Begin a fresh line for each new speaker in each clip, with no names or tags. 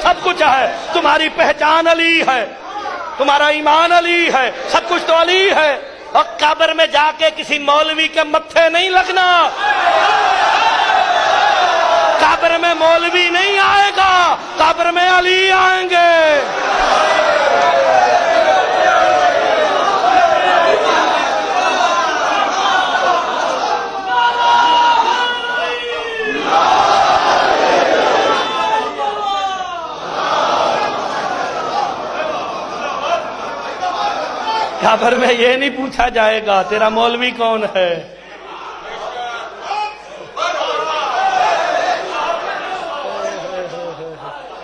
سب کچھ ہے، تمہاری پہچان علی ہے، تمہارا ایمان علی ہے، سب کچھ تو علی ہے۔ اور قبر میں جا کے کسی مولوی کے متھے نہیں لگنا، قبر میں مولوی نہیں آئے گا، قبر میں علی آئیں گے۔ قبر میں یہ نہیں پوچھا جائے گا تیرا مولوی کون ہے۔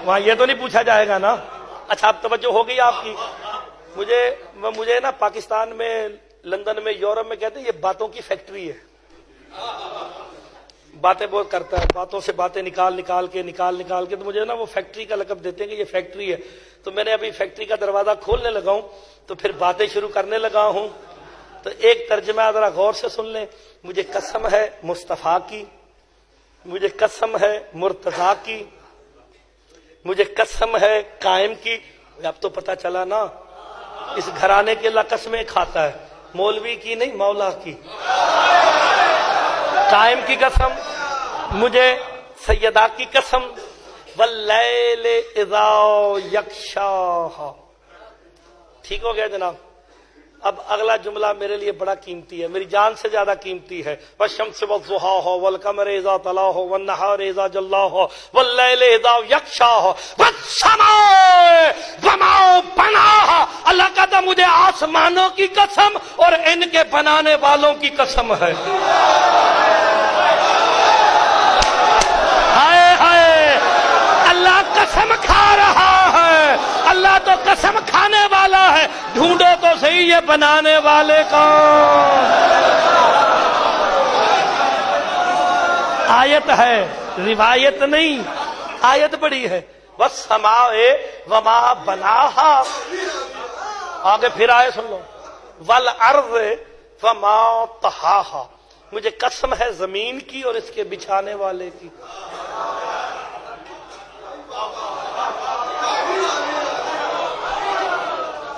وہاں یہ تو نہیں پوچھا جائے گا نا۔ اچھا اب توجہ ہو گئی آپ کی۔ مجھے نا پاکستان میں، لندن میں، یورپ میں کہتے ہیں یہ باتوں کی فیکٹری ہے۔ باتیں بہت کرتا ہے، باتوں سے باتیں نکال کے تو مجھے نا وہ فیکٹری کا لقب دیتے ہیں کہ یہ فیکٹری ہے۔ تو میں نے ابھی فیکٹری کا دروازہ کھولنے لگا ہوں تو پھر باتیں شروع کرنے لگا ہوں۔ تو ایک ترجمہ ذرا غور سے سن لیں۔ مجھے قسم ہے مصطفیٰ کی، مجھے قسم ہے مرتضیٰ کی، مجھے قسم ہے قائم کی۔ اب تو پتہ چلا نا اس گھرانے کے اللہ قسمیں کھاتا ہے، مولوی کی نہیں مولا کی۔ قائم کی قسم، مجھے سیدہ کی قسم، واللیل اذا یغشاہا۔ ٹھیک ہو گیا جناب؟ اب اگلا جملہ میرے لیے بڑا قیمتی ہے، میری جان سے زیادہ قیمتی ہے۔ والشمس والضحاہا والقمر اذا تلاہا والنہار اذا جلاہا واللیل اذا یغشاہا والسماء وما بناہا۔ اللہ کہتا مجھے آسمانوں کی قسم اور ان کے بنانے والوں کی قسم ہے۔ اللہ قسم کھا رہا ہے، اللہ تو قسم کھانے والا ہے، ڈھونڈو تو صحیح یہ بنانے والے کون۔ آیت ہے، روایت نہیں، آیت بڑی ہے۔ والسماء وما بناہا، آگے پھر آئے سن لو، والارض وما طحاہا۔ مجھے قسم ہے زمین کی اور اس کے بچھانے والے کی۔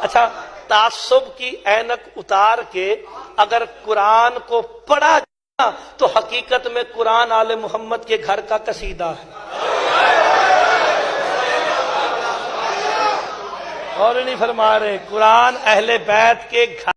اچھا تعصب کی اینک اتار کے اگر قرآن کو پڑھا جائے تو حقیقت میں قرآن آل محمد کے گھر کا قصیدہ ہے۔ اور نہیں فرما رہے قرآن اہل بیت کے گھر